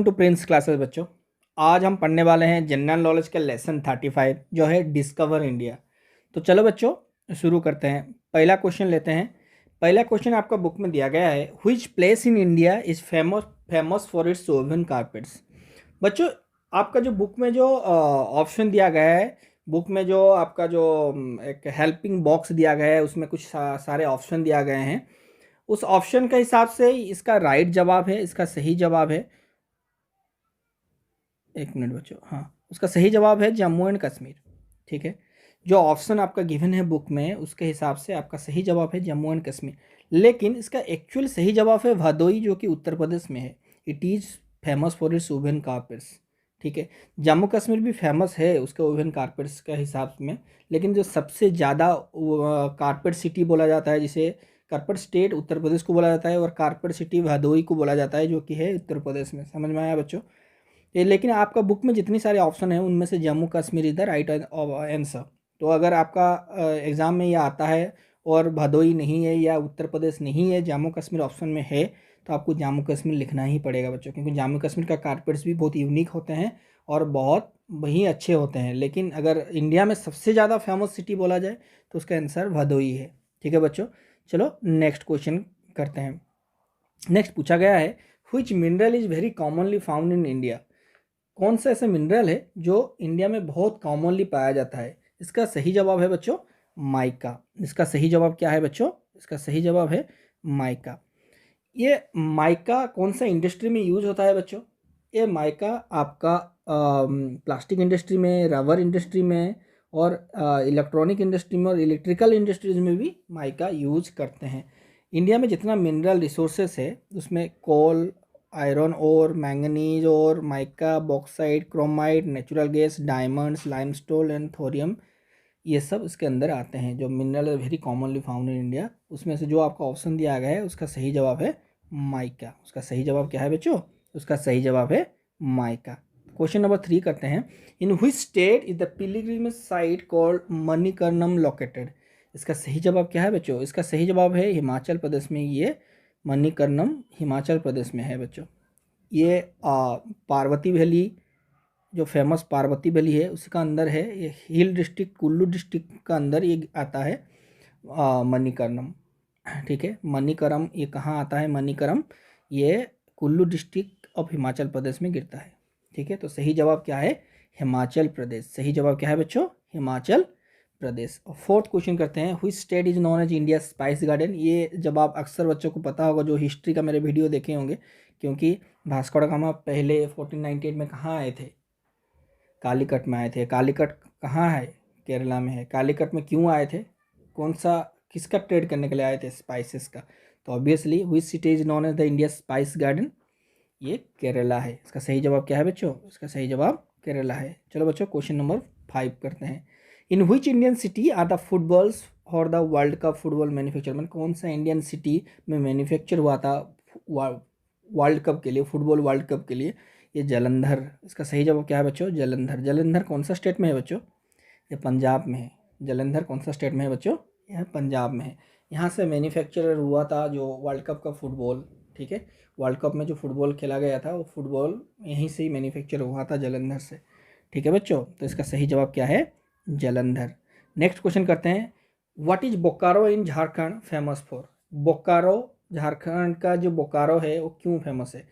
To Prince classes बच्चों, आज हम पढ़ने वाले हैं जनरल नॉलेज का लेसन 35 जो है डिस्कवर इंडिया। तो चलो बच्चों शुरू करते हैं। पहला क्वेश्चन लेते हैं। पहला क्वेश्चन आपका बुक में दिया गया है, which place in India is famous for its woven carpets. बच्चों आपका जो बुक में जो ऑप्शन दिया गया है, बुक में जो आपका जो एक हेल्पिंग बॉक्स दिया गया है उसमें कुछ सारे ऑप्शन दिया गए हैं। उस ऑप्शन के हिसाब से इसका राइट जवाब है, इसका सही जवाब है, एक मिनट बच्चों, हाँ उसका सही जवाब है जम्मू एंड कश्मीर। ठीक है, जो ऑप्शन आपका गिवन है बुक में उसके हिसाब से आपका सही जवाब है जम्मू एंड कश्मीर, लेकिन इसका एक्चुअल सही जवाब है भदोई जो कि उत्तर प्रदेश में है। It is famous for its woven carpets. ठीक है, जम्मू कश्मीर भी फेमस है उसके वुवन कारपेट्स के हिसाब में, लेकिन जो सबसे ज़्यादा कारपेट सिटी बोला जाता है, जिसे कारपेट स्टेट उत्तर प्रदेश को बोला जाता है और कारपेट सिटी भदोई को बोला जाता है जो कि है उत्तर प्रदेश में। समझ में आया बच्चों? ये लेकिन आपका बुक में जितनी सारे ऑप्शन हैं उनमें से जम्मू कश्मीर इधर राइट आंसर। तो अगर आपका एग्ज़ाम में ये आता है और भदोई नहीं है या उत्तर प्रदेश नहीं है, जम्मू कश्मीर ऑप्शन में है, तो आपको जम्मू कश्मीर लिखना ही पड़ेगा बच्चों, क्योंकि जम्मू कश्मीर का कारपेट्स भी बहुत यूनिक होते हैं और बहुत वही अच्छे होते हैं। लेकिन अगर इंडिया में सबसे ज़्यादा फेमस सिटी बोला जाए तो उसका आंसर भदोई है। ठीक है बच्चों, चलो नेक्स्ट क्वेश्चन करते हैं। नेक्स्ट पूछा गया है, which mineral is very commonly found in India. कौन सा ऐसा मिनरल है जो इंडिया में बहुत कॉमनली पाया जाता है? इसका सही जवाब है बच्चों माइका। इसका सही जवाब क्या है बच्चों? इसका सही जवाब है माइका। ये माइका कौन सा इंडस्ट्री में यूज होता है बच्चों? ये माइका आपका प्लास्टिक इंडस्ट्री में, रबर इंडस्ट्री में और इलेक्ट्रॉनिक इंडस्ट्री में और इलेक्ट्रिकल इंडस्ट्रीज में भी माइका यूज करते हैं। इंडिया में जितना मिनरल रिसोर्सेस है उसमें कोल, आयरन और मैंगनीज और mica, bauxite, chromite, natural gas, diamonds, limestone and thorium, ये सब इसके अंदर आते हैं। जो mineral very commonly found in India, उसमें से जो आपका ऑप्शन दिया गया है उसका सही जवाब है माइका। उसका सही जवाब क्या है बच्चों? उसका सही जवाब है माइका। क्वेश्चन नंबर 3 करते हैं। In which state is the pilgrimage site called Manikarnam located. इसका सही जवाब क्या है बच्चों? इसका सही जवाब है हिमाचल प्रदेश में। ये मणिकर्णम हिमाचल प्रदेश में है बच्चों। ये पार्वती वैली, जो फेमस पार्वती वैली है उसका अंदर है। ये हिल डिस्ट्रिक्ट कुल्लू डिस्ट्रिक्ट का अंदर ये आता है मणिकर्णम। ठीक है, मणिकरम ये कहाँ आता है? मणिकरम ये कुल्लू डिस्ट्रिक्ट ऑफ हिमाचल प्रदेश में गिरता है। ठीक है, तो सही जवाब क्या है? हिमाचल प्रदेश। सही जवाब क्या है बच्चों? हिमाचल प्रदेश। और फोर्थ क्वेश्चन करते हैं, which state is known as India spice garden. ये जवाब अक्सर बच्चों को पता होगा जो हिस्ट्री का मेरे वीडियो देखे होंगे, क्योंकि भास्को दा गामा पहले 1498 में कहाँ आए थे? कालीकट में आए थे। कालीकट कहाँ है? केरला में है। कालीकट में क्यों आए थे? कौन सा किसका ट्रेड करने के लिए आए थे? स्पाइसेस का। तो obviously which city is known as the India spice garden, ये केरला है। इसका सही जवाब क्या है बच्चों? इसका सही जवाब केरला है। चलो बच्चों क्वेश्चन नंबर 5 करते हैं। In which Indian city are the footballs और the world cup football manufacture. मतलब कौन सा इंडियन सिटी में मैन्युफैक्चर हुआ था वर्ल्ड कप के लिए, फुटबॉल वर्ल्ड कप के लिए? ये जालंधर। इसका सही जवाब क्या है बच्चों? जालंधर। जालंधर कौन सा स्टेट में है बच्चों? ये पंजाब में है। जालंधर कौन सा स्टेट में है बच्चों? यह पंजाब में है। यहाँ से मैन्युफैक्चर हुआ था जो वर्ल्ड कप का फुटबॉल। ठीक है, वर्ल्ड कप में जो फुटबॉल खेला गया था वो फुटबॉल यहीं से ही मैन्युफैक्चर हुआ था, जालंधर से। ठीक है बच्चों, तो इसका सही जवाब क्या है? जालंधर। नेक्स्ट क्वेश्चन करते हैं, what is Bokaro in Jharkhand famous for. Bokaro, Jharkhand का जो बोकारो है वो क्यों फेमस है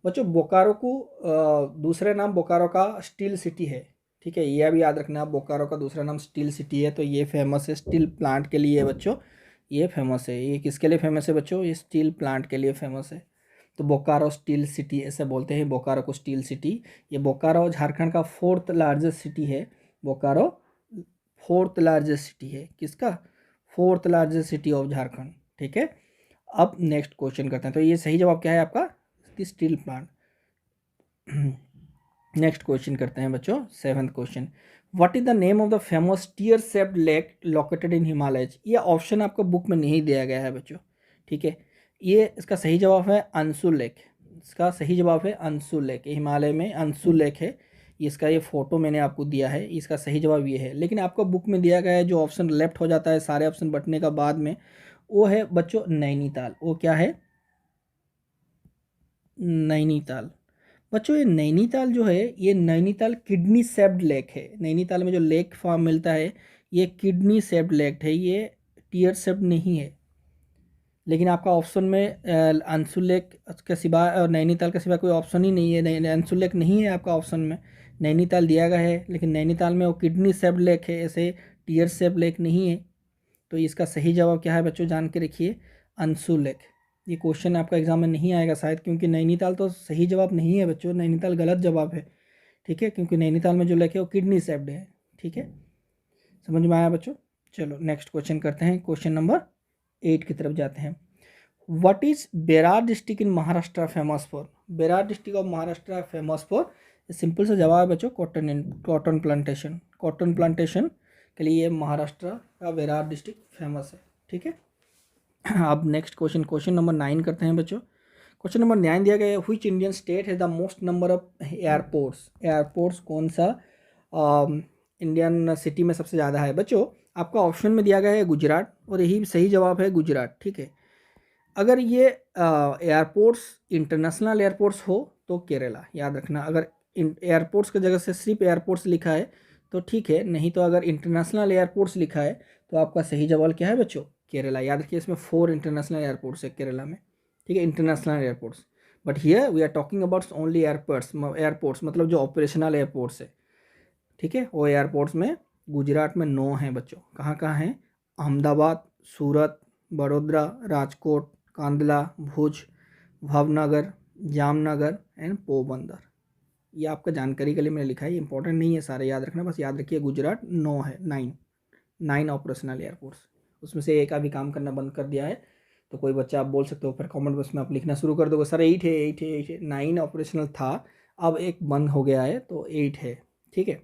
बच्चों? बोकारो को दूसरे नाम बोकारो का स्टील सिटी है। ठीक है, यह भी याद रखना, बोकारो का दूसरा नाम स्टील सिटी है। तो ये फेमस है स्टील प्लांट के लिए बच्चों। ये फेमस है। ये किसके लिए फेमस है बच्चों? ये स्टील प्लांट के लिए फेमस है। तो बोकारो स्टील सिटी ऐसे बोलते हैं बोकारो को, स्टील सिटी। ये बोकारो झारखंड का 4th लार्जेस्ट सिटी है। बोकारो 4th लार्जेस्ट सिटी है। किसका? 4th largest city of Jharkhand. ठीक है, अब नेक्स्ट क्वेश्चन करते हैं। तो ये सही जवाब क्या है आपका? Steel plant. नेक्स्ट क्वेश्चन करते हैं बच्चों, 7th question, what is the name of the famous tear shaped lake located in Himalayas. ये ऑप्शन आपको बुक में नहीं दिया गया है बच्चों। ठीक है, ये इसका सही जवाब है अंशु लेक। इसका सही जवाब है अंशु लेक। हिमालय में अंशु लेक है। इसका ये फोटो मैंने आपको दिया है। इसका सही जवाब ये है, लेकिन आपको बुक में दिया गया है जो ऑप्शन लेफ्ट हो जाता है सारे ऑप्शन बटने का बाद में, वो है बच्चों नैनीताल। वो क्या है? नैनीताल। बच्चों ये नैनीताल जो है, ये नैनीताल किडनी शेप्ड लेक है। नैनीताल में जो लेक फॉर्म मिलता है ये किडनी शेप्ड लेक है, ये टीयर शेप्ड नहीं है। लेकिन आपका ऑप्शन में अंशुल लेक के सिवा और नैनीताल के सिवा कोई ऑप्शन ही नहीं है। अंशुल लेक नहीं है आपका ऑप्शन में, नैनीताल दिया गया है, लेकिन नैनीताल में वो किडनी शेप्ड लेक है, ऐसे टीयर शेप्ड लेक नहीं है। तो इसका सही जवाब क्या है बच्चों, जान के रखिए, अंशुल लेक। ये क्वेश्चन आपका एग्जाम में नहीं आएगा शायद, क्योंकि नैनीताल तो सही जवाब नहीं है बच्चों, नैनीताल गलत जवाब है। ठीक है, क्योंकि नैनीताल में जो लेक है वो किडनी शेप्ड है। ठीक है, समझ में आया बच्चों। चलो नेक्स्ट क्वेश्चन करते हैं, क्वेश्चन नंबर 8 की तरफ जाते हैं। What is Berar district in Maharashtra famous for? Berar district of Maharashtra famous for, simple सा जवाब है बच्चों, कॉटन प्लांटेशन। कॉटन प्लांटेशन के लिए महाराष्ट्र का बेरार डिस्ट्रिक्ट फेमस है। ठीक है, अब नेक्स्ट क्वेश्चन, क्वेश्चन नंबर 9 करते हैं बच्चों। क्वेश्चन नंबर 9 दिया गया है, व्हिच इंडियन स्टेट है the most number of airports? Airports कौन सा इंडियन सिटी में सबसे ज़्यादा है? बच्चों आपका ऑप्शन में दिया गया है गुजरात, और यही सही जवाब है, गुजरात। ठीक है, अगर ये एयरपोर्ट्स इंटरनेशनल एयरपोर्ट्स हो तो केरला, याद रखना। अगर एयरपोर्ट्स की जगह से सिर्फ एयरपोर्ट्स लिखा है तो ठीक है, नहीं तो अगर इंटरनेशनल एयरपोर्ट्स लिखा है तो आपका सही जवाब क्या है बच्चों, केरला। याद रखिए, इसमें 4 इंटरनेशनल एयरपोर्ट्स है केरला में। ठीक है, international airports, but here we are talking about only airports मतलब जो ऑपरेशनल एयरपोर्ट्स है। ठीक है, वो एयरपोर्ट्स में गुजरात में 9 हैं बच्चों। कहाँ कहाँ हैं? अहमदाबाद, सूरत, बड़ोदरा, राजकोट, कांदला, भुज, भावनगर, जामनगर एंड पोरबंदर। ये आपका जानकारी के लिए मैंने लिखा है, इंपॉर्टेंट नहीं है, सारे याद रखना, बस याद रखिए गुजरात 9 है, 9 ऑपरेशनल एयरपोर्ट्स। उसमें से एक अभी काम करना बंद कर दिया है, तो कोई बच्चा आप बोल सकते हो, फिर कमेंट बॉक्स में आप लिखना शुरू कर दोगे, सर 8 है, 8 है, 8 है। 9 ऑपरेशनल था, अब एक बंद हो गया है तो 8 है। ठीक है,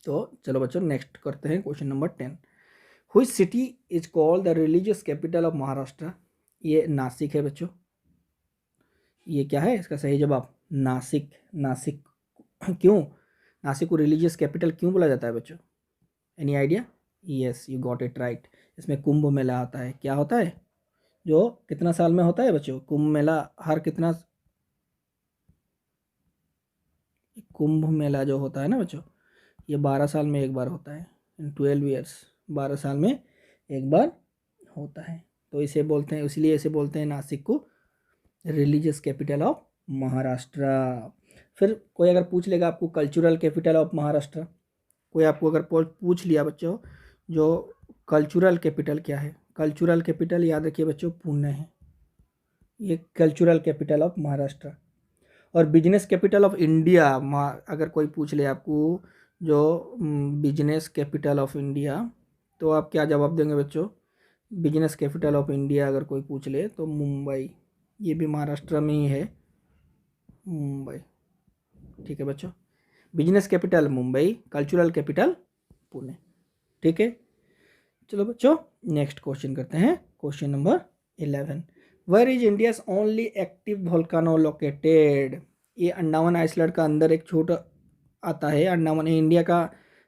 तो चलो बच्चों नेक्स्ट करते हैं, question number 10। Which city is called the religious capital of Maharashtra? ये नासिक है बच्चों। ये क्या है इसका सही जवाब? नासिक। नासिक क्यों नासिक को रिलीजियस कैपिटल क्यों बोला जाता है बच्चों? Any idea? Yes, you got it right. इसमें कुंभ मेला आता है। क्या होता है? जो कितना साल में होता है बच्चों कुंभ मेला? हर कितना, कुंभ मेला जो होता है ना बच्चों, ये 12 साल में एक बार होता है। इन 12 ईयर्स, 12 साल में एक बार होता है। तो इसे बोलते हैं, इसलिए इसे बोलते हैं नासिक को रिलीजियस कैपिटल ऑफ महाराष्ट्र। फिर कोई अगर पूछ लेगा आपको कल्चरल कैपिटल ऑफ महाराष्ट्र, कोई आपको अगर पूछ लिया बच्चों जो कल्चरल कैपिटल क्या है, कल्चरल कैपिटल याद रखिए बच्चों पुणे है, ये कल्चरल कैपिटल ऑफ महाराष्ट्र। और बिजनेस कैपिटल ऑफ इंडिया, अगर कोई पूछ ले आपको जो बिजनेस कैपिटल ऑफ इंडिया, तो आप क्या जवाब देंगे बच्चों? बिजनेस कैपिटल ऑफ इंडिया अगर कोई पूछ ले तो मुंबई, ये भी महाराष्ट्र में ही है, मुंबई। ठीक है बच्चों, business capital Mumbai, cultural capital Pune. ठीक है, चलो बच्चों नेक्स्ट क्वेश्चन करते हैं, question number 11। Where is India's only active volcano located? ये अंडमान आइसलैंड का अंदर एक छोटा आता है, अंडमान, इंडिया का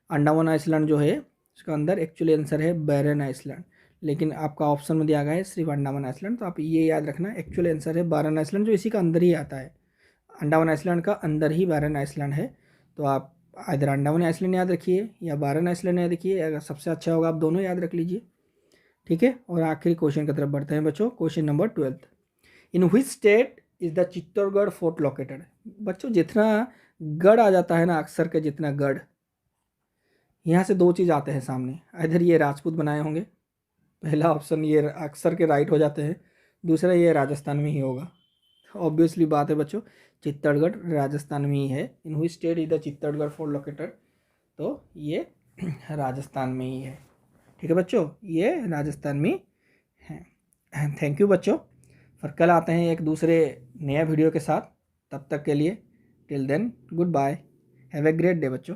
अंडमान आइसलैंड जो है उसका अंदर एक्चुअली आंसर है बैरन आइसलैंड, लेकिन आपका ऑप्शन में दिया गया है सिर्फ अंडमान आइसलैंड। तो आप ये याद रखना, एक्चुअली आंसर है बैरन आइसलैंड, जो इसी का अंदर ही आता है। अंडमान आइसलैंड का अंदर ही बैरन आइसलैंड है। तो आप इधर अंडमान आइसलैंड याद रखिए या बैरन आइसलैंड याद रखिए, अगर सबसे अच्छा होगा आप दोनों याद रख लीजिए। ठीक है, और आखिरी क्वेश्चन की तरफ बढ़ते हैं बच्चों, question number 12। In which state is the Chittorgarh fort located? बच्चों जितना गढ़ आ जाता है ना, अक्सर के जितना गढ़, यहाँ से 2 चीज़ आते हैं सामने, इधर ये राजपूत बनाए होंगे, पहला ऑप्शन ये अक्सर के राइट हो जाते हैं, दूसरा ये राजस्थान में ही होगा। ऑब्वियसली बात है बच्चों, चित्तौड़गढ़ राजस्थान में ही है। इन which state is the Chittorgarh fort located? तो ये राजस्थान में ही है। ठीक है बच्चों, ये राजस्थान में है। थैंक यू बच्चों, फिर कल आते हैं एक दूसरे नया वीडियो के साथ, तब तक के लिए till then goodbye, have a great day बच्चों।